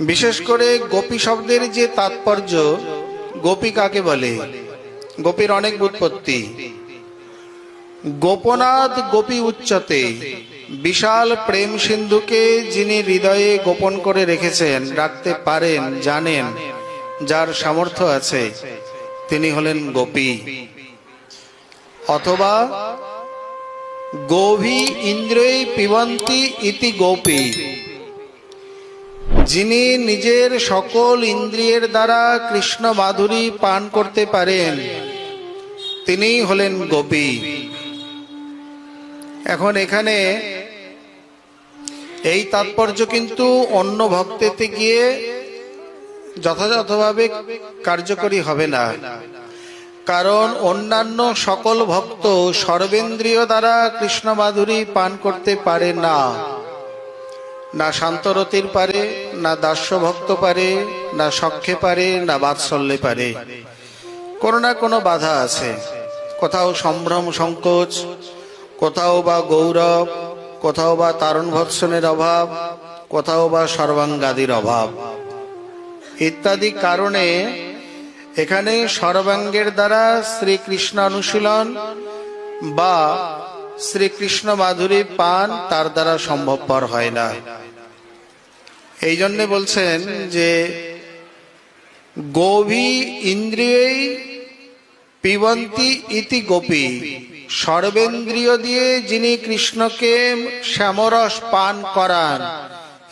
বিশেষ করে গোপী শব্দের যে তাৎপর্য, গোপী কাকে বলে? গোপীর অনেক ব্যুৎপত্তি। গোপনাদ গোপী উচ্চতে, বিশাল প্রেম সিন্ধুকে যিনি হৃদয়ে গোপন করে রেখেছেন, রাখতে পারেন, জানেন, যার সামর্থ্য আছে, তিনি হলেন গোপী। অথবা গোভী ইন্দ্রিয় পিবন্তি ইতি গোপী, যিনি নিজের সকল ইন্দ্রিয়ের দ্বারা কৃষ্ণ মাধুরী পান করতে পারেন, তিনিই হলেন গোপী। এখন এখানে এই তাৎপর্য কিন্তু অন্য ভক্তেতে গিয়ে যথাযথভাবে কার্যকরী হবে না, কারণ অন্যান্য সকল ভক্ত সর্বেন্দ্রিয় দ্বারা কৃষ্ণ মাধুরী পান করতে পারে না। না শান্তরতির পারে, না দাস্য ভক্ত পারে, না সখ্যে পারে, না বাৎসল্যে পারে। কোনো না কোনো বাধা আছে, কোথাও সম্ভ্রম সংকোচ, কোথাও বা গৌরব, কোথাও বা তারণ ভৎসনের অভাব, কোথাও বা সর্বাঙ্গাদির অভাব ইত্যাদি কারণে এখানে সর্বাঙ্গের দ্বারা শ্রীকৃষ্ণ অনুশীলন বা শ্রীকৃষ্ণ মাধুরী পান তার দ্বারা সম্ভবপর হয় না। এই জন্যে বলছেন যে গোভী ইন্দ্রিয়ই পিবন্তি ইতি গোপী, সর্বেন্দ্রিয় দিয়ে যিনি কৃষ্ণকে শ্যামরস পান করান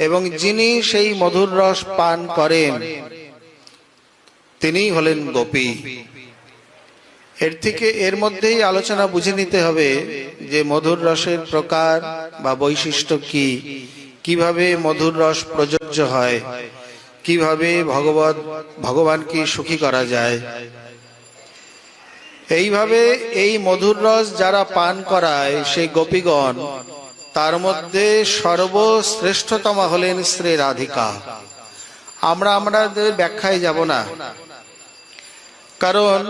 এবং যিনি সেই মধুর রস পান করেন, তিনিই হলেন গোপী। এর মধ্যেই আলোচনা বুঝে নিতে হবে যে মধুর রসের প্রকার বা বৈশিষ্ট্য কি, কিভাবে মধুর রস প্রযোজ্য হয়, কিভাবে ভগবানকে সুখী করা যায়। এইভাবে এই মধুর রস যারা পান করায় সেই গোপীগণ, তার মধ্যে সর্বশ্রেষ্ঠতমা হলেন শ্রী রাধিকা। আমাদের ব্যাখ্যায় যাব না, কারণ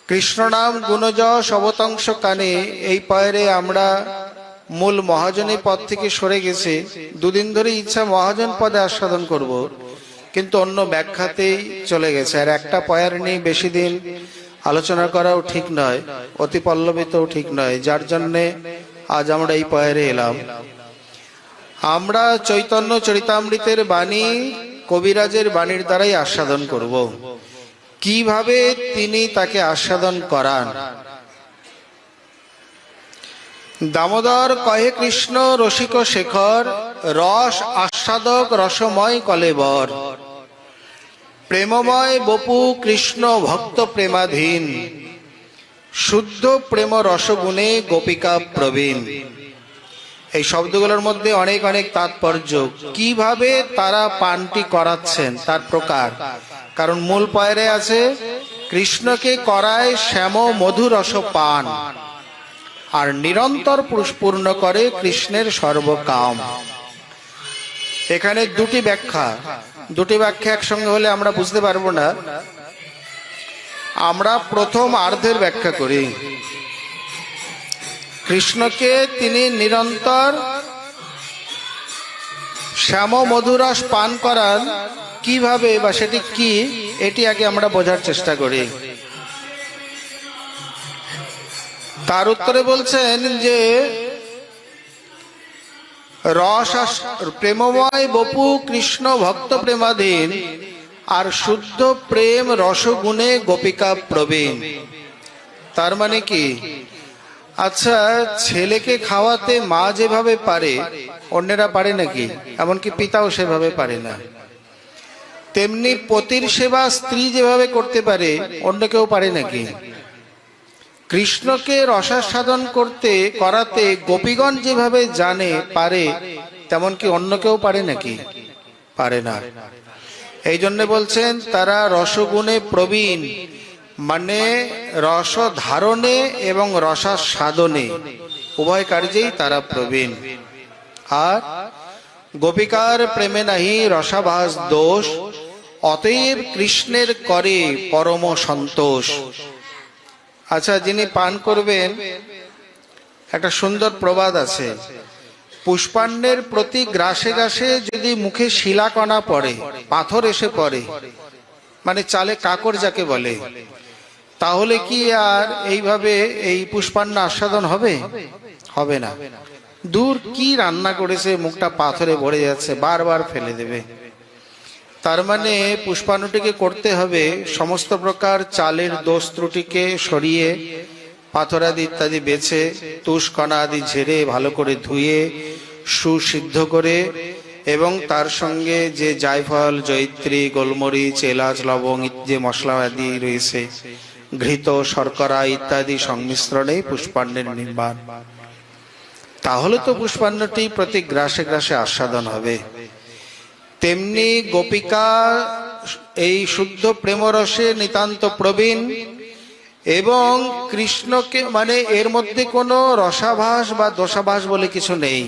কৃষ্ণ নাম গুণযশ অবতংশ কানে এই পয়েরে আমরা মূল মহাজনী পদ থেকে সরে গেছি। দুদিন ধরে ইচ্ছা মহাজন পদে আস্বাদন করব, কিন্তু অন্য ব্যাখ্যাতেই চলে গেছে। আর একটা পয়ার নিয়ে বেশি দিন আলোচনা করাও ঠিক নয়, অতি পল্লবিতও ঠিক নয়, যার জন্যে আজ আমরা এই পয়ারে এলাম। আমরা চৈতন্য চরিতামৃতের বাণী কবিরাজের বাণীর দ্বারাই আস্বাদন করব। কিভাবে তিনি তাকে আস্বাদন করান। দামোদর কহে কৃষ্ণ রসিক শেখর, রস আস্বাদক রসময় কলেবর, প্রেমময় বপু কৃষ্ণ ভক্ত প্রেমাধীন, শুদ্ধ প্রেম রসগুণে গোপিকা প্রবীণ। এই শব্দগুলোর মধ্যে অনেক অনেক তাৎপর্য। কিভাবে তারা পানটি করাচ্ছেন তার প্রকার, কারণ মূল পয়েরে আছে কৃষ্ণকে করায় শ্যাম মধু রস পান, আর নিরন্তর পূর্ণ করে কৃষ্ণের সর্বকাম। এখানে দুটি ব্যাখ্যা একসঙ্গে হলে আমরা বুঝতে পারবো না। আমরা প্রথম আর্ধের ব্যাখ্যা করি। কৃষ্ণকে তিনি নিরন্তর শ্যাম মধুরস পান করান, কিভাবে বা সেটি কি, এটি আগে আমরা বোঝার চেষ্টা করি। তার উত্তরে বলছেন যে রস প্রেমময় বপু কৃষ্ণ ভক্ত প্রেমাধীন, আর শুদ্ধ প্রেম রসগুণে গোপিকা প্রবীণ। তার মানে কি? আচ্ছা, ছেলেকে খাওয়াতে মা যেভাবে পারে, অন্যেরা পারে নাকি? এমনকি পিতাও সেভাবে পারে না। তেমনি পতির সেবা স্ত্রী যেভাবে করতে পারে, অন্য কেউ পারে নাকি? কৃষ্ণকে রসাস্বাদন করাতে গোপীগণ যেভাবে জানে, পারে, তেমন কি অন্য কেউ পারে নাকি? পারে না। এই জন্য বলছেন তারা রসগুণে প্রবীণ, মানে রস ধারণে এবং রসাস্বাদনে উভয় কার্যেই তারা প্রবীণ। আর গোপিকার প্রেমে নাহি রসাভাস দোষ, অতএব কৃষ্ণের করে পরম সন্তোষ। আচ্ছা, যিনি পান করবেন, একটা সুন্দর প্রবাদ আছে, পুষ্পান্নের প্রতি গ্রাসে গ্রাসে যদি মুখে শিলাকণা পড়ে, পাথর এসে পড়ে, মানে চালে কাকর যাকে বলে, তাহলে কি আর এইভাবে এই পুষ্পান্ন আস্বাদন হবে? হবে না। দূর, কি রান্না করেছে, মুখটা পাথরে ভরে যাচ্ছে, বারবার ফেলে দেবে। তার মানে পুষ্পান্নটিকে করতে হবে সমস্ত প্রকার চালের দোষ ত্রুটিকে সরিয়ে, পাথরাদি ইত্যাদি বেছে, তুষকণা আদি ঝেড়ে ভালো করে ধুয়ে সুসিদ্ধ করে, এবং তার সঙ্গে যে জায়ফল, জয়িত্রী, গোলমরিচ, এলাচ, লবঙ্গ যে মশলা আদি রয়েছে, ঘৃত, শর্করা ইত্যাদি সংমিশ্রণে পুষ্পান্নের নির্মাণ। তাহলে তো পুষ্পান্নটি প্রতি গ্রাসে গ্রাসে আস্বাদন হবে। তেমনি গোপিকা এই শুদ্ধ প্রেমরসে নিতান্ত প্রবীণ, এবং কৃষ্ণকে মানে এর মধ্যে কোনো রসাভাস বা দোষাভাস বলে কিছু নেই,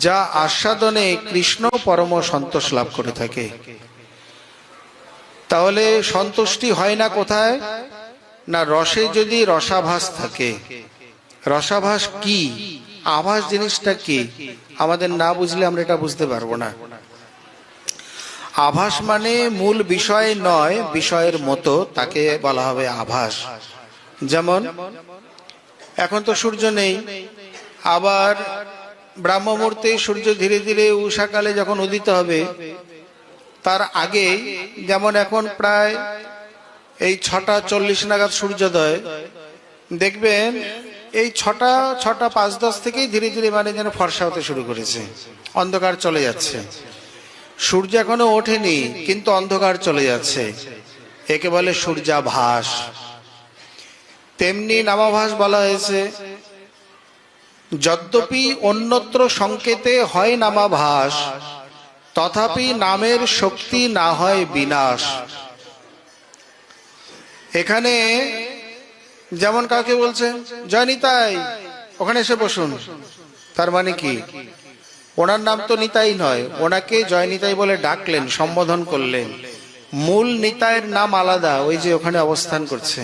যা আস্বাদনে কৃষ্ণ পরম সন্তোষ লাভ করে থাকে। তাহলে সন্তুষ্টি হয় না কোথায়? না, রসে যদি রসাভাস থাকে। রসাভাস কি, আভাস জিনিসটা কি, আমাদের না বুঝলে আমরা এটা বুঝতে পারবো না। আভাস মানে মূল বিষয় নয়, বিষয়ের মতো, তাকে বলা হবে আভাস। যেমন এখন তো সূর্য নেই, আবার ব্রাহ্ম মুহূর্তে সূর্য ধীরে ধীরে উষাকালে যখন উদিত হবে, তার আগে যেমন এখন প্রায় এই 6:40 নাগাদ সূর্যোদয়, দেখবেন এই 6:05-10 থেকেই ধীরে ধীরে মানে যেন ফর্সা হতে শুরু করেছে, অন্ধকার চলে যাচ্ছে। সূর্য এখনো ওঠেনি কিন্তু অন্ধকার চলে যাচ্ছে, একে বলে সূর্যাভাস। তেমনি নামাভাস বলা হয়েছে। যদ্যপি অন্যত্র সংকেতে হয় নামাভাস, তথাপি নামের শক্তি না হয় বিনাশ। এখানে যেমন কাউকে বলছেন জয় নিতাই, ওখানে এসে বসুন, তার মানে কি? ওনার নাম তো নিতাই নয়, ওনাকে জয় নিতাই বলে ডাকলেন, সম্বোধন করলেন। মূল নিতাইয়ের নাম আলাদা, ওই যে ওখানে অবস্থান করছে।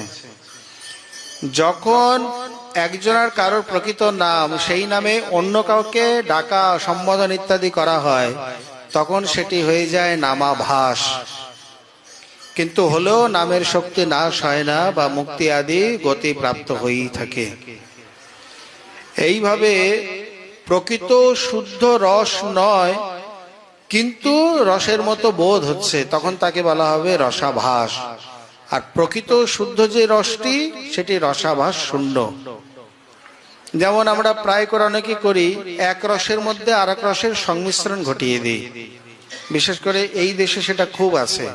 যখন একজনের কারোর প্রকৃত নাম, সেই নামে অন্য কাউকে ডাকা, সম্বোধন ইত্যাদি করা হয়, তখন সেটি হয়ে যায় নামাভাস। কিন্তু হলেও নামের শক্তি নাশ হয় না, বা মুক্তি আদি গতি প্রাপ্ত হয়েই থাকে। এইভাবে প্রকৃত শুদ্ধ রস নয়, কিন্তু রসের মতো বোধ হচ্ছে, তখন তাকে বলা হবে রসাভাস। আর প্রকৃত শুদ্ধ যে রসটি, সেটি রসাভাস শূন্য। যেমন আমরা প্রায় করে অনেকে করি, এক রসের মধ্যে আর এক রসের সংমিশ্রণ ঘটিয়ে দিই। বিশেষ করে এই দেশে সেটা খুব আছে।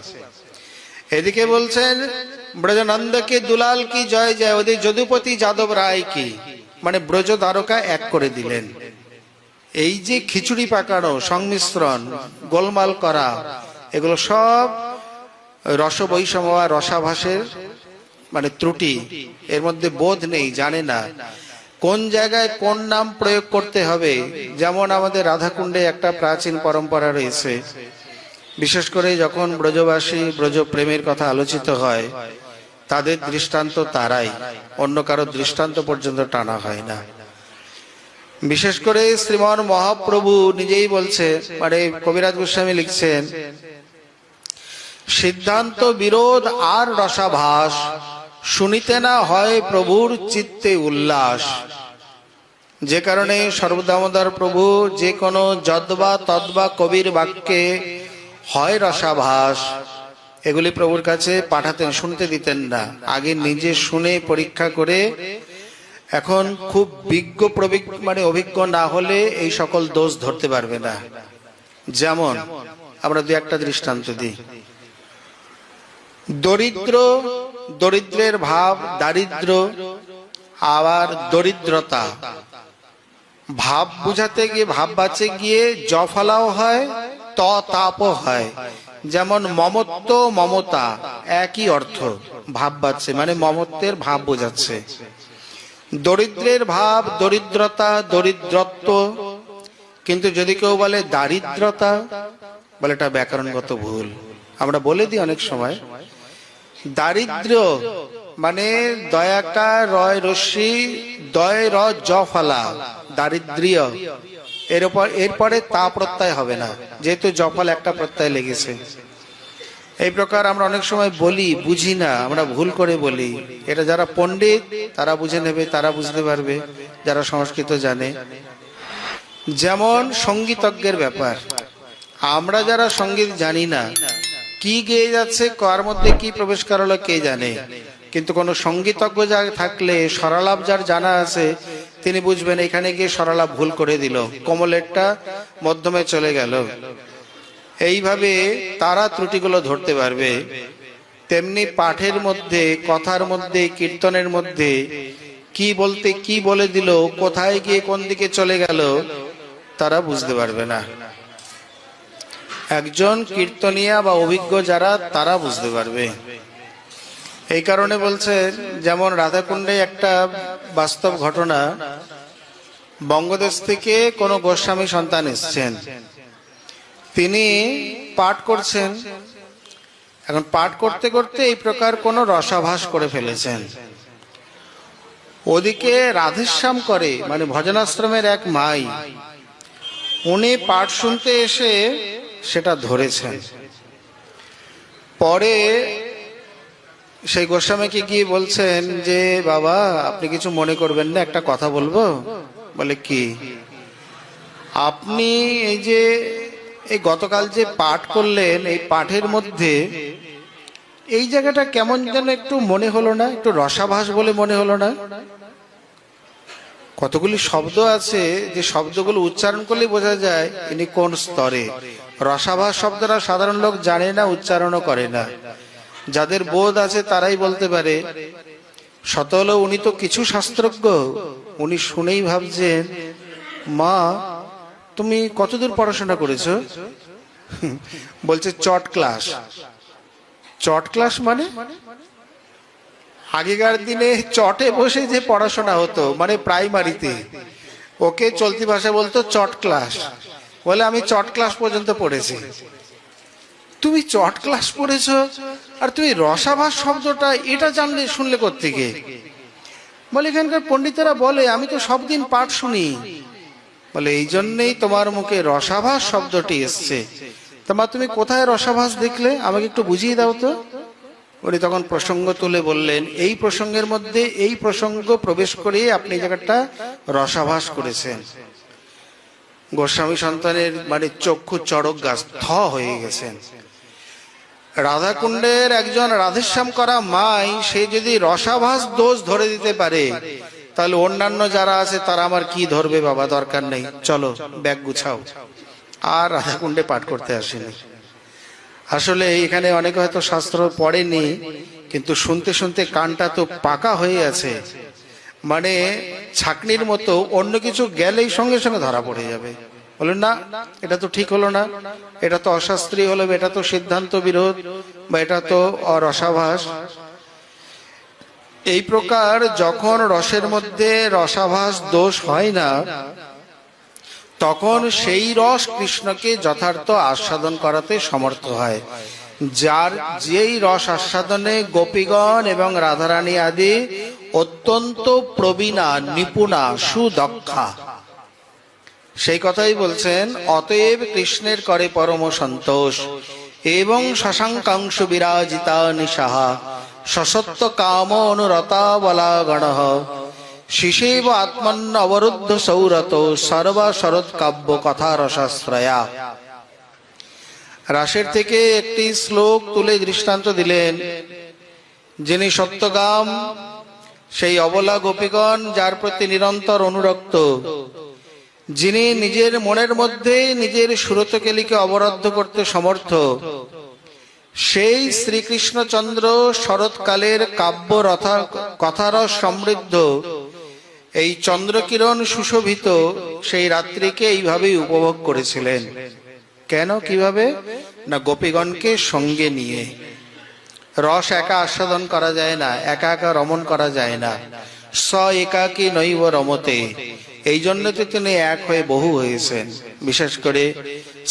এদিকে বলছেন ব্রজনন্দকে দুলাল কি জয় জয়, ওদের যদুপতি যাদব রায় কি, মানে ব্রজ দ্বারকা এক করে দিলেন। এই যে খিচুড়ি পাকানো, সংমিশ্রণ, গোলমাল করা, এগুলো সব রস বৈষম্য আর রসাভাসের মানে ত্রুটি। এর মধ্যে বোধ নেই, জানে না কোন জায়গায় কোন নাম প্রয়োগ করতে হবে। যেমন আমাদের রাধাকুণ্ডে একটা প্রাচীন পরম্পরা রয়েছে, বিশেষ করে যখন ব্রজবাসী ব্রজ প্রেমের কথা আলোচিত হয়, তাদের দৃষ্টান্ত তারাই, অন্য কারো দৃষ্টান্ত পর্যন্ত টানা হয় না। বিশেষ করে শ্রীমান মহাপ্রভু নিজেই বলছে, মানে কবিরাজ গোস্বামী লিখছেন, সিদ্ধান্ত বিরোধ আর রসাভাস, শুনিতে না হয় প্রভুর চিত্তে উল্লাস। যে কারণে সর্বদামোদর প্রভু যে কোনো যদ্বা তদ্বা কবির বাক্যে হয় রসাভাস, এগুলি প্রভুর কাছে পাঠাতেন, শুনতে দিতেন না। আগে নিজে শুনে পরীক্ষা করে, এখন খুব বিজ্ঞ মানে অভিজ্ঞ না হলে এই সকল দোষ ধরতে পারবে না। যেমন আমরা দু একটা দৃষ্টান্ত দিই। দরিদ্র, দরিদ্রের ভাব দারিদ্র, আবার দরিদ্রতা, ভাব বুঝাতে গিয়ে, ভাব বাঁচে গিয়ে জফলাও হয়, তাপও হয়। যেমন মমত্ব মমতা একই অর্থ, ভাব বাঁচছে মানে মমত্বের ভাব বোঝাচ্ছে। দরিদ্রের ভাব দরিদ্রতা, দরিদ্রত্ব। কিন্তু যদি কেউ বলে দারিদ্রতা, বলে এটা ব্যাকরণগত ভুল। আমরা বলে দিই অনেক সময়, দারিদ্র মানে দয়াকার রয় রশ্মি, দয় র জ ফলা, দারিদ্র্য, এরপরে তা প্রত্যয় হবে না, যেহেতু জফল একটা প্রত্যয় লেগেছে। এই প্রকার আমরা অনেক সময় বলি, বুঝি না, আমরা ভুল করে বলি। এটা যারা পণ্ডিত তারা বুঝে নেবে, তারা বুঝতে পারবে, যারা সংস্কৃত জানে। যেমন সঙ্গীতজ্ঞের ব্যাপার, আমরা যারা সঙ্গীত জানি না, কি গেয়ে যাচ্ছে, কার মধ্যে কি প্রবেশ করালো কে জানে। কিন্তু কোনো সঙ্গীতজ্ঞ যা থাকলে, স্বরালাপ যার জানা আছে, তিনি বুঝবেন এখানে গিয়ে স্বরালাপ ভুল করে দিল, কোমলেরটা মধ্যমে চলে গেল। এইভাবে তারা ত্রুটিগুলো ধরতে পারবে। তেমনি পাঠের মধ্যে, কথার মধ্যে, কীর্তনের মধ্যে কি বলতে কি বলে দিল, কোথায় গিয়ে কোন দিকে চলে গেল, তারা বুঝতে পারবে না। একজন কীর্তনিয়া বা অভিজ্ঞ যারা, তারা বুঝতে পারবে। এই কারণে বলছেন, যেমন রাধাকুণ্ডে একটা বাস্তব ঘটনা, বঙ্গদেশ থেকে কোনো গোস্বামী সন্তান এসছেন, তিনি পাঠ করছেন। এখন পাঠ করতে করতে এই প্রকার কোন রসাভাস করে ফেলেছেন। ওদিকে রাধেশ্যাম করে, মানে ভজনাশ্রমের এক মাই, উনি পাঠ শুনতে এসে সেটা ধরেছেন। পরে সেই গোস্বামীকে গিয়ে বলছেন যে, বাবা আপনি কিছু মনে করবেন না, একটা কথা বলবো। বলে কি? আপনি এই যে এই গতকাল যে পাঠ করলেন, এই পাঠের মধ্যে এই জায়গাটা কেমন যেন একটু মনে হলো না, একটু রসাভাস বলে মনে হলো না? কতগুলি শব্দ আছে যে শব্দগুলো উচ্চারণ করলে বোঝা যায় ইনি কোন স্তরে। রসাভাস শব্দটা সাধারণ লোক জানে না, উচ্চারণও করে না। যাদের বোধ আছে তারাই বলতে পারে। শত হলেও উনি তো কিছু শাস্ত্রজ্ঞ, উনি শুনেই ভাবছেন, মা তুমি কতদূর পড়াশোনা করেছো? বলছে চট ক্লাস। চট ক্লাস মানে? আগেকার দিনে চটে বসে যে পড়াশোনা হতো, মানে প্রাইমারিতে, ওকে চলতি ভাষা বলতো চট ক্লাস। বলে আমি চট ক্লাস পর্যন্ত পড়েছি। তুমি চট ক্লাস পড়েছো, আর তুমি রসাভাস শব্দটা এটা জানলে, শুনলে কোত্থেকে? বলে এখানকার পণ্ডিতেরা বলে, আমি তো সব দিন পাঠ শুনি। বলে এই জন্যেই তোমার মুখে রসাভাস শব্দটি এসছে। তোমার তুমি কোথায় রসাভাস দেখলে, আমাকে একটু বুঝিয়ে দাও তো। উনি তখন প্রসঙ্গ তুলে বললেন, এই প্রসঙ্গের মধ্যে এই প্রসঙ্গ প্রবেশ করে আপনি জায়গাটা রসাভাস করেছেন। গোস্বামী সন্তানের মানে চক্ষু চড়ক গাছ থ হয়ে গেছেন। রাধাকুণ্ডের একজন রাধেশ্যাম করা মাই, সে যদি রসাভাস দোষ ধরে দিতে পারে, তাহলে অন্যান্য যারা আছে তারা আমার কি ধরবে? বাবা দরকার নেই, চলো ব্যাগ গুছাও। আর রাধাকুণ্ডে পাঠ করতে আসেনি। আসলে এখানে অনেকে হয়তো শাস্ত্র পড়েনি, কিন্তু শুনতে শুনতে কানটা তো পাকা হয়ে আছে, মানে ছাকনির মতো, অন্য কিছু গেলেই সঙ্গে সঙ্গে ধরা পড়ে যাবে। বলেন না, এটা তো ঠিক হলো না, এটা তো অশাস্ত্রীয় হলো, এটা তো সিদ্ধান্ত বিরোধ, বা এটা তো রসাভাস। এই প্রকার যখন রসের মধ্যে রসাভাস দোষ হয় না, তখন সেই রস কৃষ্ণকে যথার্থ আস্বাদন করাতে সমর্থ হয়। যার যেই রস আস্বাদনে গোপীগণ এবং রাধারানী আদি অত্যন্ত প্রবীণা, নিপুণা, সুদক্ষা, সেই কথাই বলছেন। অতএব কৃষ্ণের করে পরম সন্তোষ এবং শশাঙ্কাংশু বিরাজিতা নিশাহা সসত্ব কাম অনুরতা বলা গণ শিশেব আত্মন্ন অবরুদ্ধ সৌরত সর্বা শরৎ কাব্য কথা রসাশ্রয়া। রাসের থেকে একটি শ্লোক তুলে দৃষ্টান্ত দিলেন। যিনি সত্যগাম, সেই অবলা গোপীগণ যার প্রতি নিরন্তর অনুরক্ত, যিনি নিজের মনের মধ্যে নিজের সুরতকেলিকে অবরুদ্ধ করতে সমর্থ, সেই শ্রীকৃষ্ণচন্দ্র শরৎকালের কাব্য কথারস সমৃদ্ধ এই চন্দ্রকিরণ সুশোভিত সেই রাত্রিকে এইভাবেই উপভোগ করেছিলেন। কেন, কিভাবে? না গোপীগণকে সঙ্গে নিয়ে। রস একা আস্বাদন করা যায় না, একা একা রমণ করা যায় না। স একাকী নৈব রমতে, এই জন্য তো তিনি এক হয়ে বহু হয়েছেন। বিশেষ করে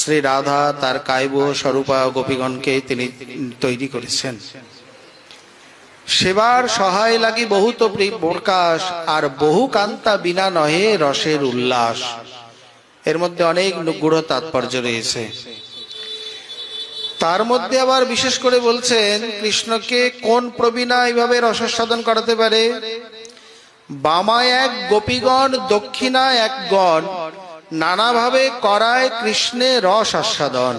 শ্রী রাধা তার কায়ব স্বরূপা গোপীগণকে তিনি তৈরি করেছেন। সেবার সহায় লাগি বহুত প্রকাশ, আর বহু কান্তা বিনা নহে রসের উল্লাস। এর মধ্যে অনেক গূঢ় তাৎপর্য রয়েছে। তার মধ্যে আবার বিশেষ করে বলছেন কৃষ্ণকে কোন প্রবীণা এইভাবে রসাস্বাদন করাতে পারে। বামায় এক গোপীগণ, দক্ষিণা এক গণ, নানাভাবে করায় কৃষ্ণে রস আস্বাদন।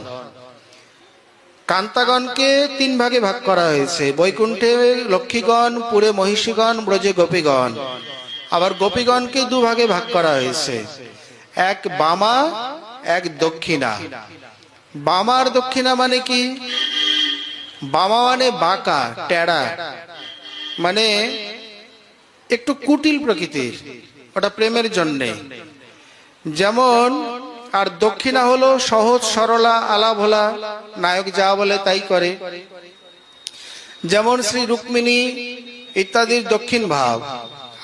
কান্তাগণকে তিন ভাগে ভাগ করা হয়েছে, বৈকুণ্ঠে লক্ষ্মীগণ, পুরে মহিষীগণ, ব্রজে গোপীগণ। আবার গোপীগণকে দুভাগে ভাগ করা হয়েছে, এক বামা, এক দক্ষিণা। বামার দক্ষিণা মানে কি? বামা মানে বাঁকা টেরা, মানে একটু কুটিল প্রকৃতির, ওটা প্রেমের জন্যে। যেমন আর দক্ষিণা হলো সহজ সরলা আলাভোলা, নায়ক যা বলে তাই করে। যেমন শ্রী রুক্মিণী ইত্যাদির দক্ষিণ ভাব,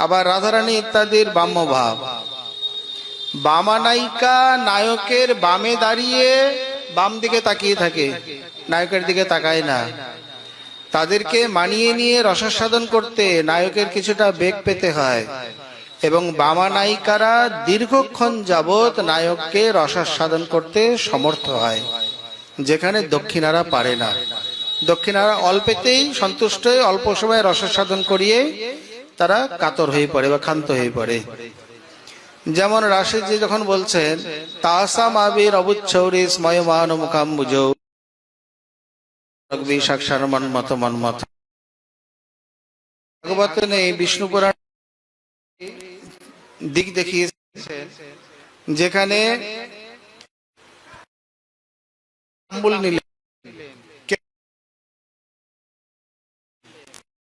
আবার রাধারানী ইত্যাদির বাম্য ভাব। বামা নায়িকা নায়কের বামে দাঁড়িয়ে বাম দিকে তাকিয়ে থাকে, নায়কের দিকে তাকায় না। তাদেরকে মানিয়ে নিয়ে রসাস্বাদন করতে নায়কের কিছুটা বেগ পেতে হয়, এবং বামা নায়িকারা দীর্ঘক্ষণ যাবৎ নায়ককে রসাস্বাদন করতে সমর্থ হয়, যেখানে দক্ষিণারা পারে না। দক্ষিণারা অল্পেতেই সন্তুষ্ট হয়ে অল্প সময় রসাস্বাদন করিয়ে তারা কাতর হয়ে পড়ে বা ক্ষান্ত হয়ে পড়ে। যেমন রাশিদজি যখন বলছেন তাসাম আবির অবুচ্ছৌরি স্ময়মান মুখাম্বুজৌ সাক্ষার মন্মথ মন্মথ। ভাগবত নেই, বিষ্ণু পুরাণ দিক দেখিয়েছেন, যেখানে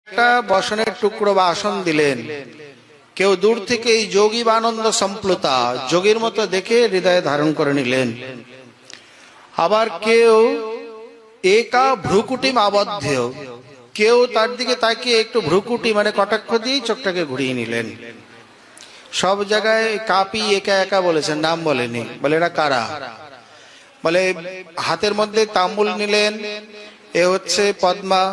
একটা বসনের টুকরো বা আসন দিলেন। কেউ দূর থেকে এই যোগী বা আনন্দ সম্প্লুতা যোগীর মতো দেখে হৃদয়ে ধারণ করে নিলেন। আবার কেউ একা ভ্রুকুটিম আবদ্ধ, কেউ তার দিকে তাকিয়ে একটু ভ্রুকুটি মানে কটাক্ষ দিয়ে চোখটাকে ঘুরিয়ে নিলেন। সব জায়গায় কাপি একা একা বলেছেন, নাম বলেনি। বলে এরা কারা? বলে হাতের মধ্যে তাম্বুল নিলেন, এ হচ্ছে পদ্মা।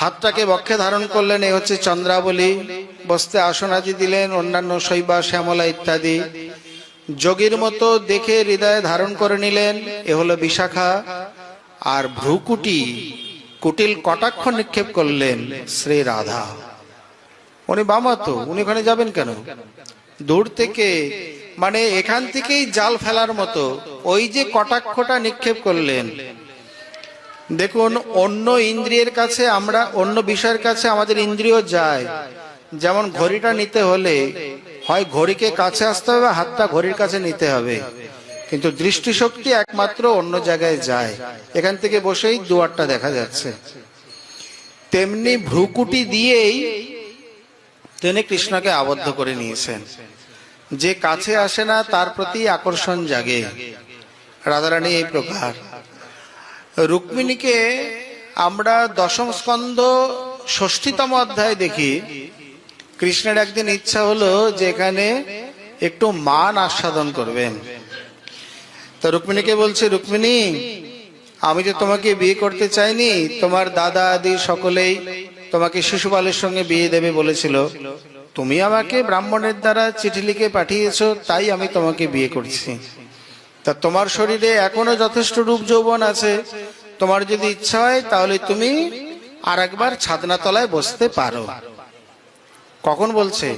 হাতটাকে বক্ষে ধারণ করলেন, এ হচ্ছে চন্দ্রাবলী। বসতে আসনাদি দিলেন, অন্যান্য শৈবা শ্যামলা ইত্যাদি। যোগীর মতো দেখে হৃদয়ে ধারণ করে নিলেন, এ হলো বিশাখা। আর ভ্রুকুটি কুটিল কটাক্ষ নিক্ষেপ করলেন শ্রী রাধা। উনি বামা, তো উনি ওখানে যাবেন কেন? দূর থেকে, মানে এখান থেকেই জাল ফেলার মতো ওই যে কটাক্ষটা নিক্ষেপ করলেন। দেখুন, অন্য ইন্দ্রিয়ের কাছে আমরা, অন্য বিষয়ের কাছে আমাদের ইন্দ্রিয় যায়। যেমন ঘড়িটা নিতে হলে হয় ঘড়িকে কাছে আসতে হবে, হাতটা ঘড়ির কাছে নিতে হবে, কিন্তু দৃষ্টিশক্তি একমাত্র অন্য জায়গায় যায়। এখান থেকে বসেই দুয়ারটা দেখা যাচ্ছে। তেমনি ভ্রুকুটি দিয়েই তিনি কৃষ্ণকে আবদ্ধ করে নিয়েছেন। যে কাছে আসে না তার প্রতি আকর্ষণ জাগে। রাধারানী এই প্রকার। রুক্মিণীকে আমরা দশম স্কন্ধ ৬০তম অধ্যায় দেখি। কৃষ্ণের একদিন ইচ্ছা হলো যে এখানে একটু মান আস্বাদন করবেন। তো রুক্মিণীকে বলছে, রুক্মিণী, আমি তো তোমাকে বিয়ে করতে চাইনি, তোমার দাদা আদি সকলেই তোমাকে শিশুপালের সঙ্গে বিয়ে দেবে বলেছিল। তুমি আমাকে ব্রাহ্মণের দ্বারা চিঠি লিখে পাঠিয়েছো, তাই আমি তোমাকে বিয়ে করছি। তা তোমার শরীরে এখনো যথেষ্ট রূপ যৌবন আছে, তোমার যদি ইচ্ছা হয় তাহলে তুমি আর একবার ছাদনা তলায় বসতে পারো। কখন বলছে?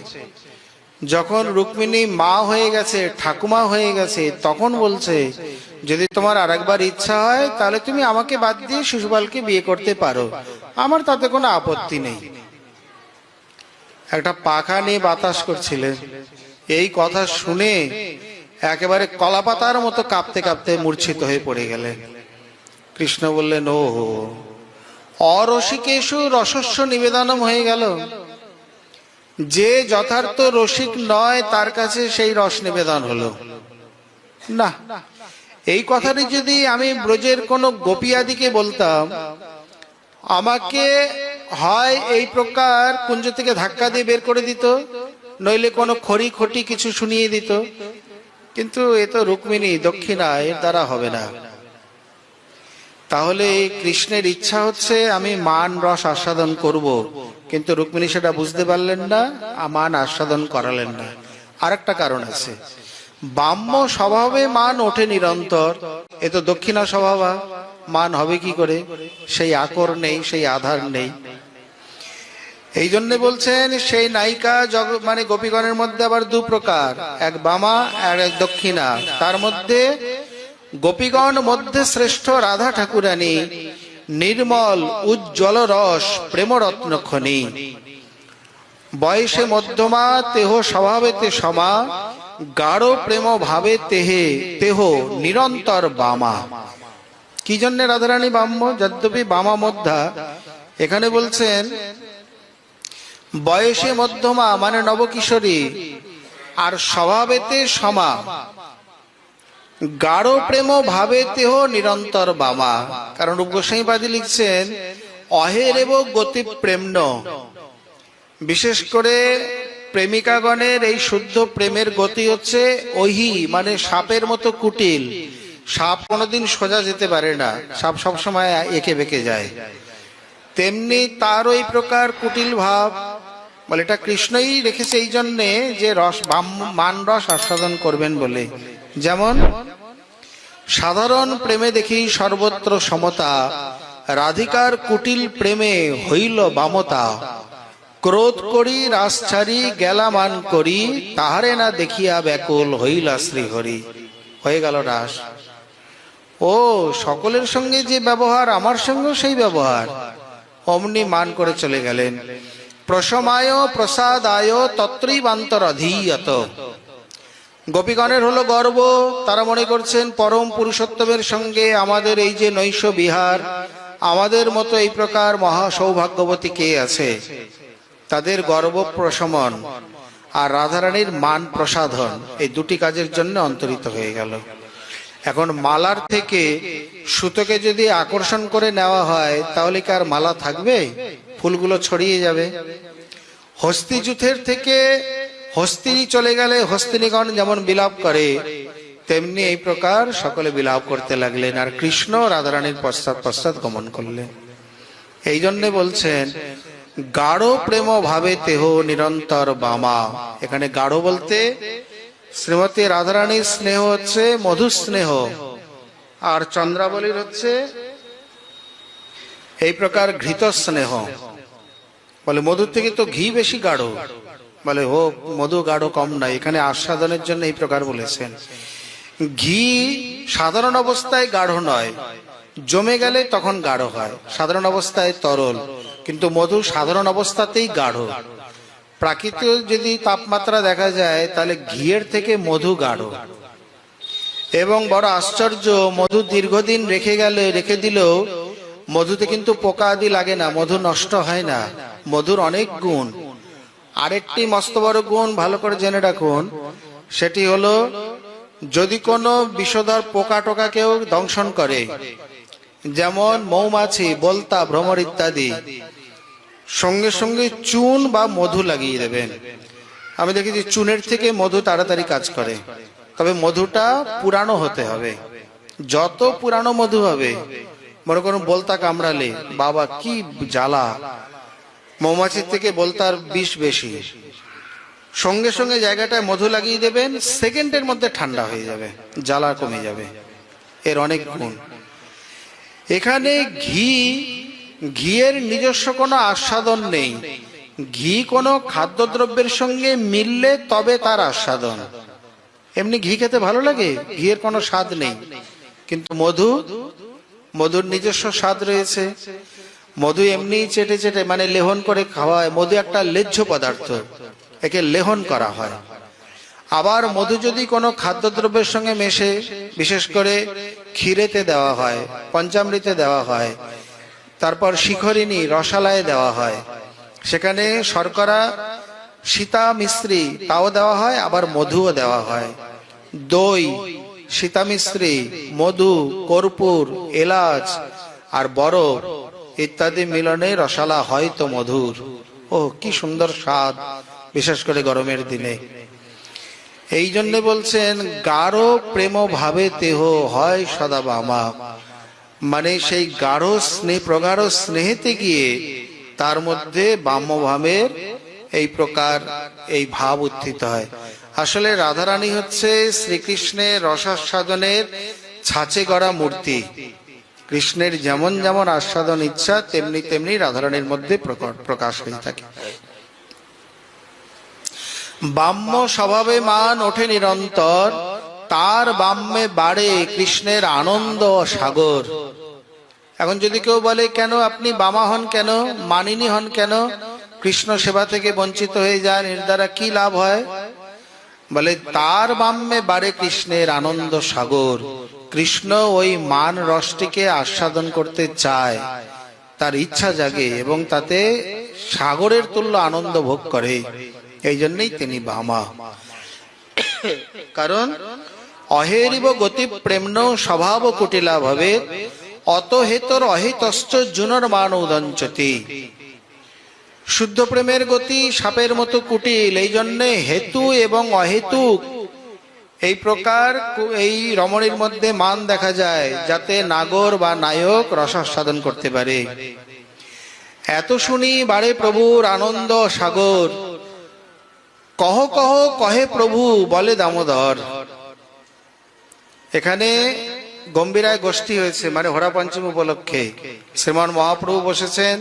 যখন রুক্মিণী মা হয়ে গেছে, ঠাকুমা হয়ে গেছে, তখন বলছে যদি তোমার আর একবার ইচ্ছা হয় তাহলে তুমি আমাকে বাদ দিয়ে শিশুপালকে বিয়ে করতে পারো, আমার তাতে কোনো আপত্তি নেই। একটা পাখা নিয়ে বাতাস করছিলেন। এই কথা শুনে একেবারে কলাপাতার মতো কাঁপতে কাঁপতে মূর্ছিত হয়ে পড়ে গেলেন। কৃষ্ণ বললেন, ও অরসিকেষু রসস্য নিবেদনম হয়ে গেল। যে যথার্থ রসিক নয় তার কাছে সেই রস নিবেদন হলো না। এই কথাটি যদি আমি ব্রজের কোন গোপী আদিকে বলতাম, আমাকে হয় এই প্রকার কুঞ্জ থেকে ধাক্কা দিয়ে বের করে দিত, নইলে কোনো খড়ি খটি কিছু শুনিয়ে দিত। কিন্তু এ তো রুক্মিণী, দক্ষিণা, এর দ্বারা হবে না। তাহলে কৃষ্ণের ইচ্ছা হচ্ছে আমি মান রস আস্বাদন করব, কিন্তু রুক্মিণী সেটা বুঝতে পারলেন না, মান আস্বাদন করালেন না। আরেকটা কারণ আছে। বাম্য স্বভাবে মান ওঠে নিরন্তর, এ তো দক্ষিণা স্বভাবা, মান হবে কি করে? সেই আকর নেই, সেই আধার নেই। এই জন্য বলছেন সেই নায়িকা মানে গোপীগণের মধ্যে আবার দু প্রকার, এক বামা আর এক দক্ষিণা। তার মধ্যে গোপীগণ মধ্যে শ্রেষ্ঠ রাধা ঠাকুরানী, নির্মল উজ্জ্বল রস প্রেমরত্ন খনি, বয়সে মধ্যমা তেহ স্বভাবেতে সমা, গাঢ় প্রেম ভাবে তেহে তেহ নিরন্তর বামা। কি জন্য রাধারানী বাম্য? যদ্যপি বামা মধ্যা, এখানে বলছেন বয়সে মধ্যমা মানে নবকিশোরী, আর স্বভাবেতে সমা, গাঢ় প্রেম ভাবে তেহ নিরন্তর বামা। কারণ রূপগোস্বামীপাদি লিখছেন অহেরেব গতি প্রেমন, বিশেষ করে প্রেমিকাগণের এই শুদ্ধ প্রেমের গতি হচ্ছে ওহি, মানে সাপের মতো কুটিল। সাপ কোনোদিন সোজা যেতে পারে না, সাপ সবসময় এঁকে বেঁকে যায়। তেমনি তার ওই প্রকার কুটিল ভাব, বলে এটা কৃষ্ণই রেখেছে এই জন্যে যে রস মান রস আস্বাদন করবেন বলে। যেমন সাধারণ প্রেমে দেখি সর্বত্র সমতা, রাধিকার কুটিল প্রেমে হইল বামতা, ক্রোধ করি রাস ছাড়ি গেলা মান করি, তাহারে না দেখিয়া ব্যাকুল হইলা শ্রীহরি। হয়ে গেল রাস। ও সকলের সঙ্গে যে ব্যবহার, আমার সঙ্গেও সেই ব্যবহার, অমনি মান করে চলে গেলেন। প্রসমায় প্রসাদায় তত্রৈবান্তর অধীয়ত। গোপীগণের হলো গর্ব, তারা মনে করছেন পরম পুরুষোত্তমের সঙ্গে আমাদের এই যে নৈশ বিহার, আমাদের মতো এই প্রকার মহা সৌভাগ্যবতী কে আছে। তাদের গর্ব প্রশমন আর রাধারানীর মান প্রসাধন, এই দুটি কাজের জন্য অন্তরিত হয়ে গেল। এখন মালার থেকে সুতোকে যদি আকর্ষণ করে নেওয়া হয় তাহলে কি আর মালা থাকবে? ফুলগুলো ছড়িয়ে যাবে। হস্তিযুথের থেকে হস্তিনী চলে গেলে হস্তিনীগণ যেমন বিলাপ করে, তেমনি এই প্রকার সকলে বিলাপ করতে লাগলেন, আর কৃষ্ণ রাধারানীর পশ্চাৎ পশ্চাৎ গমন করলেন। এই জন্য বলছেন গাঢ় প্রেম ভাবে তেহ নিরন্তর বামা। এখানে গাঢ় বলতে শ্রীমতী রাধারানীর স্নেহ হচ্ছে মধু স্নেহ, আর চন্দ্রাবলীর হচ্ছে এই প্রকার ঘৃত স্নেহ। বলে মধুর থেকে তো ঘি বেশি গাঢ়, বলে হোক মধু গাঢ় কম নাই, এখানে আস্বাদনের জন্য এই প্রকার বলেছেন। ঘি সাধারণ অবস্থায় গাঢ় নয়, জমে গেলে তখন গাঢ় হয়, সাধারণ অবস্থায় তরল, কিন্তু মধু সাধারণ অবস্থাতেই গাঢ়। প্রাকৃতিক যদি তাপমাত্রা দেখা যায় তাহলে ঘিয়ের থেকে মধু গাঢ়। এবং বড় আশ্চর্য, মধু দীর্ঘদিন রেখে দিলেও মধুতে কিন্তু পোকা আদি লাগে না, মধু নষ্ট হয় না। মধুর অনেক গুণ। আরেকটি মস্ত বড় গুণ ভালো করে জেনে রাখুন, সেটি হলো যদি কোনো বিষধর পোকা টোকা কেউ দংশন করে, যেমন মৌমাছি, বলতা, ভ্রমর ইত্যাদি, সঙ্গে সঙ্গে চুন বা মধু লাগিয়ে দেবেন। আমি দেখেছি চুনের থেকে মধু তাড়াতাড়ি কাজ করে, তবে মধুটা পুরানো হতে হবে। যত পুরানো মধু হবে, মনে করুন বলতা কামড়ালে, বাবা কি জ্বালা, মৌমাছির থেকে বলতার বিষ বেশি। সঙ্গে সঙ্গে জায়গাটায় মধু লাগিয়ে দেবেন, সেকেন্ডের মধ্যে ঠান্ডা হয়ে যাবে, জ্বালা কমে যাবে। এর অনেক গুণ। এখানে ঘিয়ের নিজস্ব কোনো আস্বাদন নেই। ঘি কোনো খাদ্যদ্রব্যের সঙ্গে মিললে তবে তার আস্বাদন। এমনি ঘি খেতে ভালো লাগে, ঘিয়ের কোনো স্বাদ নেই। কিন্তু মধুর নিজস্ব স্বাদ রয়েছে। মধু এমনি চেটে চেটে মানে লেহন করে খাওয়া হয়। মধু একটা লেহ্য পদার্থ, একে লেহন করা হয়। আবার মধু যদি কোনো খাদ্যদ্রব্যের সঙ্গে মেশে, বিশেষ করে ক্ষীরেতে দেওয়া হয়, পঞ্চামৃতে দেওয়া হয়, তারপর শিখরিণী রসালায় দেওয়া হয়, সেখানে শর্করা, সীতা মিশ্রি তাও দেওয়া হয়, আবার মধুও দেওয়া হয়। দই, সীতা মিশ্রি, মধু, কর্পূর, এলাচ আর বরফ ইত্যাদি মিলনে রসালা হয় তো মধুর। ও কি সুন্দর স্বাদ, বিশেষ করে গরমের দিনে। এই জন্য বলছেন গাঢ় প্রেম ভাবে তেহ হয় সদা বামা। মানে সেই গাঢ় স্নেহ, প্রগাঢ় স্নেহেতে গিয়ে তার মধ্যে বাম্যভাবের এই প্রকার এই ভাব উত্থিত হয়। আসলে রাধারানী হচ্ছে শ্রীকৃষ্ণের রসাস্বাদনের ছাঁচে গড়া মূর্তি। কৃষ্ণের যেমন যেমন আস্বাদন ইচ্ছা তেমনি তেমনি রাধারানীর মধ্যে প্রকাশ হয়ে থাকে। বাম্য স্বভাবে মান ওঠে নিরন্তর, তার বাম্যে বাড়ে কৃষ্ণের আনন্দ সাগর। এখন যদি কেউ বলে কেন আপনি বামা হন, কেন মানিনী হন, কেন কৃষ্ণ সেবা থেকে বঞ্চিত হয়ে যান, এর দ্বারা কি লাভ হয়? বলে তার বাম্যে বাড়ে কৃষ্ণের আনন্দ সাগর। কৃষ্ণ ওই মান রসটিকে আস্বাদন করতে চায়, তার ইচ্ছা জাগে এবং তাতে সাগরের তুল্য আনন্দ ভোগ করে। এই জন্যই তিনি বামা। কারণ অহেরিব গতি প্রেম্ন স্বভাব কুটিলা ভাবে, অত হেতর অহিতশ্চ জুনর মান উদঞ্চতি। শুদ্ধ প্রেমের গতি সাপের মতো কুটিল, এই জন্যে হেতু এবং অহেতুক এই প্রকার এই রমণীর মধ্যে মান দেখা যায়, যাতে নাগর বা নায়ক রসাস্বাদন করতে পারে। এত শুনি বাড়ে প্রভুর আনন্দ সাগর, কহ কহ কহে প্রভু বলে দামোদর। এখানে গম্ভীরায় গোষ্ঠী হয়েছে, মানে হরা পঞ্চমী উপলক্ষে শ্রীমান মহাপ্রভু বসেছেন,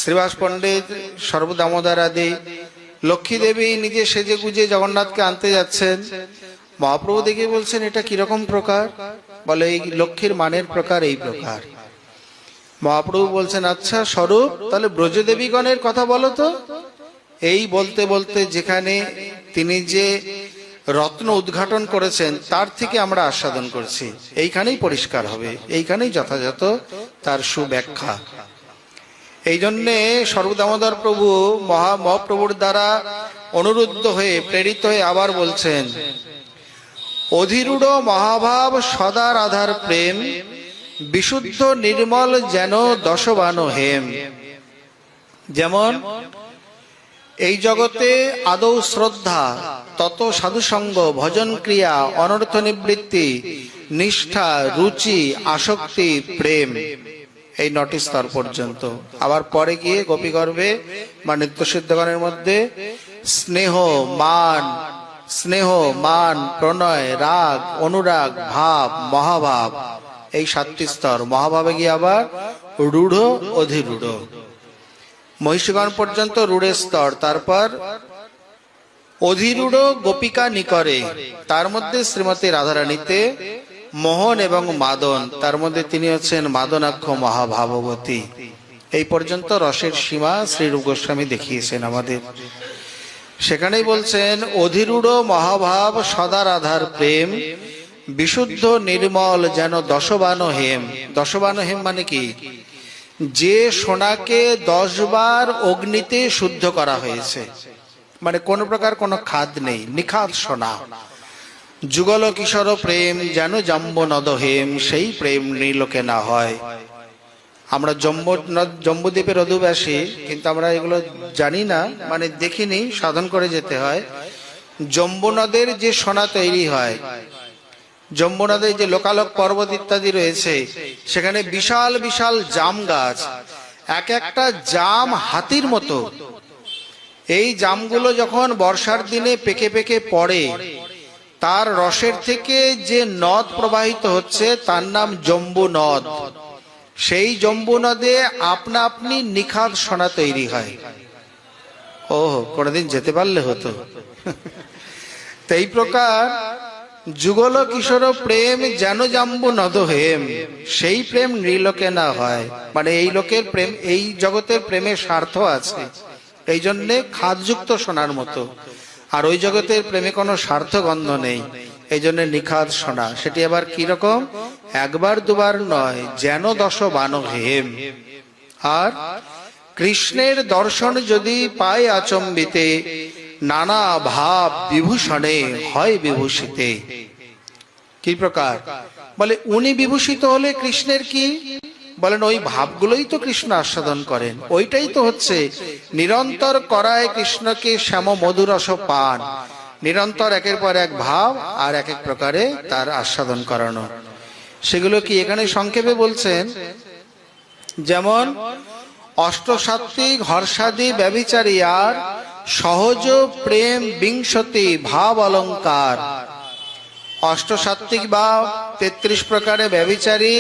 শ্রীবাস পণ্ডিত, সর্বদামোদর আদি। লক্ষ্মী দেবী নিজে সেজে গুজে জগন্নাথকে আনতে যাচ্ছেন। মহাপ্রভু দেখে বলছেন এটা কিরকম প্রকার? বলে এই লক্ষ্মীর মানের প্রকার এই প্রকার। মহাপ্রভু বলছেন আচ্ছা স্বরূপ, তাহলে ব্রজদেবীগণের কথা বলো তো। এই বলতে বলতে যেখানে তিনি যে রত্ন উদ্ঘাটন করেছেন তার থেকে আমরা আস্বাদন করছি, এইখানেই পরিষ্কার হবে, এইখানেই যথাযথ তার সুব্যাখ্যা। এই জন্যে সর্বদামোদর প্রভু মহাপ্রভুর দ্বারা অনুরুদ্ধ হয়ে প্রেরিত হয়ে আবার বলছেন, অধিরূঢ় মহাভাব সদা রাধার প্রেম, বিশুদ্ধ নির্মল যেন দশবান হেম। যেমন এই জগতে আদৌ শ্রদ্ধা, তত সাধুসঙ্গ, ভজন ক্রিয়া, অনর্থ নিবৃত্তি, নিষ্ঠা, রুচি, আসক্তি, প্রেম, এই 9টি স্তর পর্যন্ত। আবার পরে গিয়ে গোপীগর্ভে বা নিত্যসিদ্ধগণের মধ্যে স্নেহ মান, প্রণয়, রাগ, অনুরাগ, ভাব, মহাভাব, এই 7টি স্তর। মহাভাবে গিয়ে আবার রূঢ়, অধিরূঢ়, মহিষীগণ পর্যন্ত রূঢ়ের স্তর। তারপর অধিরূঢ় গোপিকা নিকরে, তার মধ্যে শ্রীমতী রাধারানীতে মোহন এবং মাদন, তার মধ্যে তিনি হচ্ছেন মাদনাক্ষ মহাভাববতী। এই পর্যন্ত রসের সীমা শ্রীরূপ গোস্বামী দেখিয়েছেন আমাদের। সেখানেই বলছেন অধিরূঢ় মহাভাব সদা রাধার প্রেম, বিশুদ্ধ নির্মল যেন দশবান হেম। দশবান হেম মানে কি? যে সোনাকে 10 বার অগ্নিতে শুদ্ধ করা হয়েছে, মানে কোন প্রকার কোনো খাদ নেই, নিখাদ সোনা। যুগল কিশোর প্রেম যেন জম্বু নদ হেম, সেই প্রেম নীলোকে না হয়। আমরা জম্বুদ্বীপের অধিবাসী, কিন্তু আমরা এগুলো জানি না, মানে দেখিনি, সাধন করে যেতে হয়। জম্বু নদের যে সোনা তৈরি হয়, জম্বু নদের যে লোকালক পর্বত ইত্যাদি রয়েছে, সেখানে বিশাল বিশাল জাম গাছ, এক একটা জাম হাতির মতো। এই জামগুলো যখন বর্ষার দিনে পেকে পেকে পড়ে, তার রসের থেকে যে নদ প্রবাহিত হচ্ছে তার নাম জম্বু নদ। সেই জম্বু নদে আপনা আপনি নিখাদ সোনা তৈরি হয়। ওহ, কোনদিন যেতে পারলে হতো। তো এই প্রকার যুগল কিশোর প্রেম যেন জাম্বু নদ হেম, সেই প্রেম নৃলোকে না হয়। মানে এই লোকের প্রেম, এই জগতের প্রেমের স্বার্থ আছে, এই জন্যে খাদযুক্ত সোনার মতো। আর ওই জগতের প্রেমে কোনো স্বার্থগন্ধ নেই, এই জন্য নিখাদ সোনা। সেটি আবার কিরকম? একবার দুবার নয়, যেন দশবান হেম। আর কৃষ্ণের দর্শন যদি পায় আচম্বিতে, নানা ভাব বিভূষণে হয় বিভূষিতে। কি প্রকার? বলে উনি বিভূষিত হলে কৃষ্ণের কি? বলেন ওই ভাবগুলোই তো কৃষ্ণ আস্বাদন করেন, ওইটাই তো হচ্ছে নিরন্তর করায় কৃষ্ণকে শ্যাম মধুরস পান। নিরন্তর একের পর এক ভাব আর এক এক প্রকারে তার আস্বাদন করানো। সেগুলো কি এখানে সংক্ষেপে বলছেন। যেমন অষ্টসাত্ত্বিক হর্ষাদি ব্যভিচারী আর সহজ প্রেম বিংশতি ভাব অলঙ্কার। অষ্টসাত্ত্বিক ভাব 33 প্রকারে ব্যভিচারী,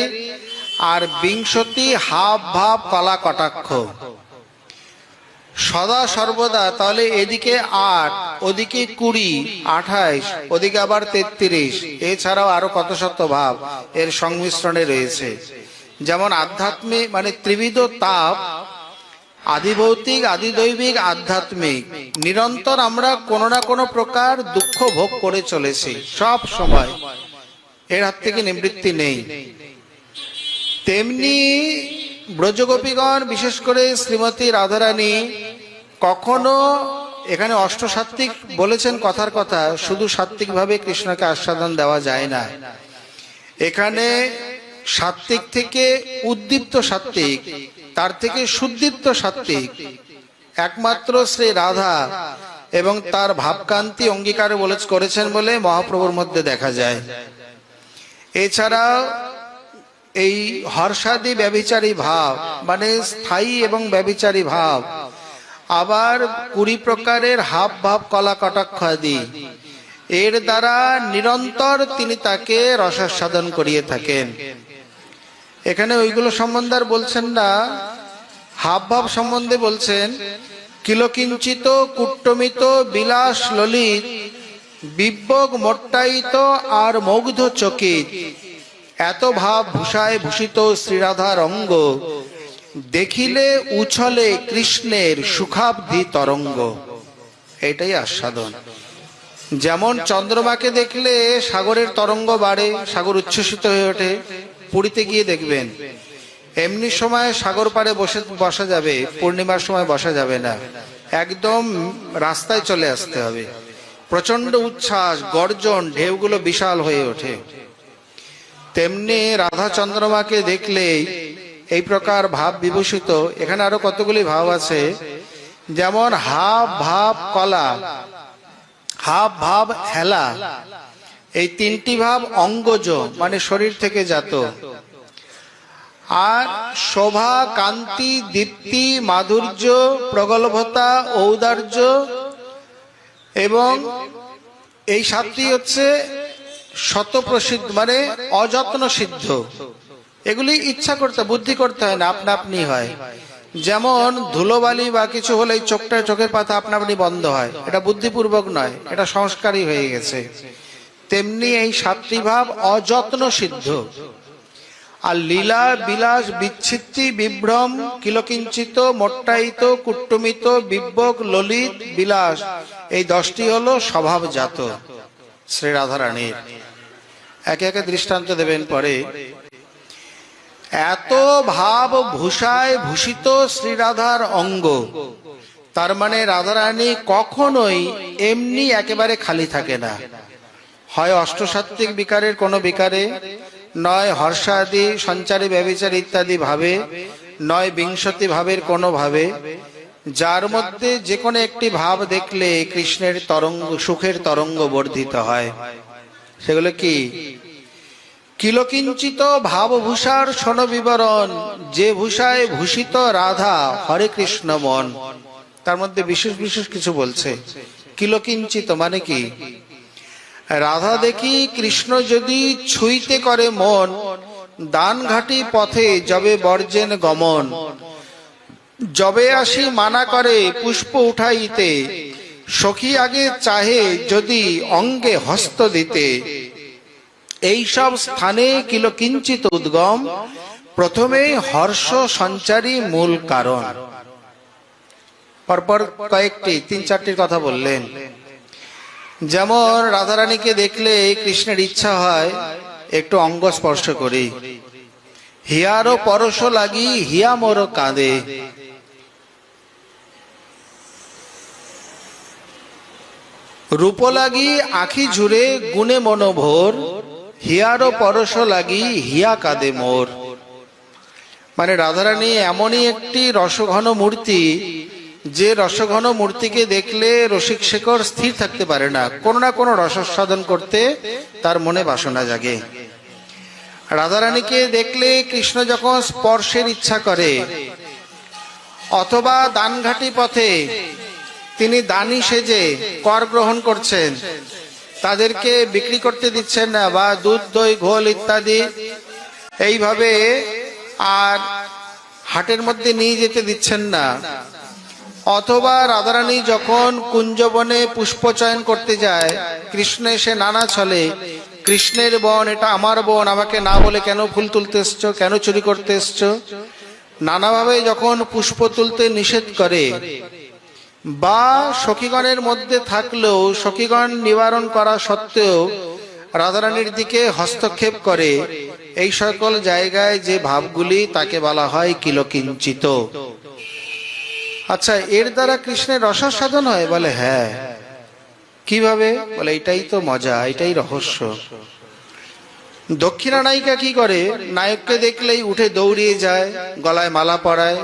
আর বিংশতি হাব ভাব কলা কটাক্ষ। সদা সর্বদা, তাহলে এদিকে 8, ওদিকে 20, 28, ওদিকে আবার 33, এছাড়াও আরো কত শত ভাব এর সংমিশ্রণে রয়েছে। যেমন আধ্যাত্মিক মানে ত্রিবিধ তাপ, আদিভৌতিক, আদিদৈবিক, আধ্যাত্মিক। নিরন্তর আমরা কোনো না কোনো প্রকার দুঃখ ভোগ করে চলেছি সব সময়, এর হাত থেকে নিবৃত্তি নেই। তেমনি ব্রজগোপীগণ, বিশেষ করে শ্রীমতী রাধারানী, কখনো এখানে অষ্টসাত্ত্বিক বলেছেন কথার কথা, শুধু সাত্ত্বিকভাবে কৃষ্ণকে আস্বাদন দেওয়া যায় না। এখানে সাত্ত্বিক থেকে উদ্দীপ্ত সাত্ত্বিক, তার থেকে সুদীপ্ত সাত্ত্বিক একমাত্র শ্রী রাধা এবং তার ভাবকান্তি অঙ্গীকার করেছেন বলে মহাপ্রভুর মধ্যে দেখা যায়। এছাড়া এই হর্ষাদি ব্যভিচারী ভাব মানে স্থায়ী এবং ব্যভিচারী ভাব, আবার 20 প্রকারের হাব ভাব কলা কটাক্ষ আদি, এর দ্বারা নিরন্তর তিনি তাকে রসাস্বাদন করিয়ে থাকেন। এখানে ওইগুলো সম্বন্ধে আর বলছেন না, হাব ভাব সম্বন্ধে বলছেন, কিলকিঞ্চিত কুট্টমিত বিলাস ললিত, বিব্বগ মোট্টায়িত আর মুগ্ধ চকিত, এত ভাব ভূষায় ভূষিত শ্রীরাধার অঙ্গ, দেখিলে উছলে কৃষ্ণের সুখাব্ধি তরঙ্গ। এটাই আস্বাদন। যেমন চন্দ্রমাকে দেখলে সাগরের তরঙ্গ বাড়ে, সাগর উচ্ছ্বসিত হয়ে ওঠে, পুরীতে গিয়ে দেখবেন। এমনি সময় সাগর পাড়ে বসা যাবে, পূর্ণিমার সময় বসা যাবে না, একদম রাস্তায় চলে আসতে হবে। প্রচন্ড উচ্ছ্বাস, গর্জন, ঢেউগুলো বিশাল হয়ে ওঠে। তেমনি রাধা চন্দ্রমাকে দেখলে এই প্রকার ভাব বিভূষিত। এখানে আরো কতগুলি ভাব আছে, যেমন হাব ভাব কলা, হাব ভাব হেলা, এই 3টি ভাব অঙ্গজ মানে শরীর থেকে জাত। আর শোভা, কান্তি, দীপ্তি, মাধুর্য, প্রগল্ভতা, ঔদার্য, এবং এই 7টি হচ্ছে শতপ্রসিদ্ধ মানে অযত্ন সিদ্ধ। এগুলি ইচ্ছা করতে, বুদ্ধি করতে হয় না, আপনা আপনি হয়। যেমন ধুলোবালি বা কিছু হলে চোখের পাতা আপনা আপনি বন্ধ হয়, এটা বুদ্ধিপূর্বক নয়, এটা সংস্কারই হয়ে গেছে। তেমনি এই 7টি ভাব অযত্ন সিদ্ধ। আর লীলা, বিলাস, বিচ্ছিত্তি, বিভ্রম, কিলকিঞ্চিত, মোট্টায়িত, কুট্টমিত, বিব্বক, ললিত, বিলাস, এই 10টি হলো স্বভাবজাত শ্রী রাধারানীর। একে একে দৃষ্টান্ত দেবেন পরে। এত ভাব ভূষায় ভূষিত শ্রীরাধার অঙ্গ, তার মানে রাধারানী কখনোই এমনি একেবারে খালি থাকে না। হয় অষ্টসাত্ত্বিক বিকারের কোনো বিকারে, নয় হর্ষাদি সঞ্চারী ব্যভিচার ইত্যাদি ভাবে, নয় বিংশতি ভাবের কোনো ভাবে, যার মধ্যে যে কোনো একটি ভাব দেখলে কৃষ্ণের তরঙ্গ, সুখের তরঙ্গ বর্ধিত হয়। সেগুলো কি? কিলকিঞ্চিত ভাবভূষার শোন বিবরণ, যে ভূষায় ভূষিত রাধা হরে কৃষ্ণ মন। তার মধ্যে বিশেষ বিশেষ কিছু বলছে। কিলকিঞ্চিত মানে কি? রাধা দেখি কৃষ্ণ যদি ছুঁইতে করে মন, দান ঘাটি পথে যবে বর্জেন গমন, যবে আসি মানা করে পুষ্প উঠাইতে, সখী আগে চাহে যদি অঙ্গে হস্ত দিতে, এই সব স্থানে কিলকিঞ্চিত উদ্গম, প্রথমে হর্ষ সঞ্চারী মূল কারণ। পরপর কয়েকটি 3-4টির কথা বললেন। যেমন রাধারানীকে দেখলে কৃষ্ণের ইচ্ছা হয় একটু অঙ্গ স্পর্শ করি। হিয়ারও পরশ লাগি হিয়া মোর কাঁদে, রূপ লাগি আখি ঝুরে গুণে মনোভোর, হিয়ারও পরশ লাগি হিয়া কাঁদে মোর। মানে রাধারানী এমনই একটি রসঘন মূর্তি, যে রসঘন মূর্তিকে দেখলে রসিক শেখর স্থির থাকতে পারে না, কোনো না কোনো রসাস্বাদন করতে তার মনে বাসনা জাগে। রাধারানীকে দেখলে কৃষ্ণ যখন স্পর্শের ইচ্ছা করে, অথবা দানঘাটি পথে তিনি দানি সেজে কর গ্রহণ করছেন, তাদেরকে বিক্রি করতে দিচ্ছেন না, বা দুধ দই ঘোল ইত্যাদি এইভাবে আর হাটের মধ্যে নিয়ে যেতে দিচ্ছেন না। অথবা রাধারানী যখন কুঞ্জবনে পুষ্প চয়ন করতে যায়, কৃষ্ণ এসে নানা ছলে, কৃষ্ণের বন, এটা আমার বন, আমাকে না বলে কেন ফুল তুলতে এসছো, কেন চুরি করতে এসছো, নানাভাবে যখন পুষ্প তুলতে নিষেধ করে, বা সখীগণের মধ্যে থাকলেও সখীগণ নিবারণ করা সত্ত্বেও রাধারানীর দিকে হস্তক্ষেপ করে, এই সকল জায়গায় যে ভাবগুলি তাকে বলা হয় কিলকিঞ্চিত। আচ্ছা, এর দ্বারা কৃষ্ণের রসাস্বাদন হয়? বলে হ্যাঁ। কিভাবে? বলে এটাই তো মজা, এটাই রহস্য। দক্ষিণা নায়িকা কি করে? নায়ককে দেখলেই উঠে দৌড়িয়ে যায়, গলায় মালা পরায়,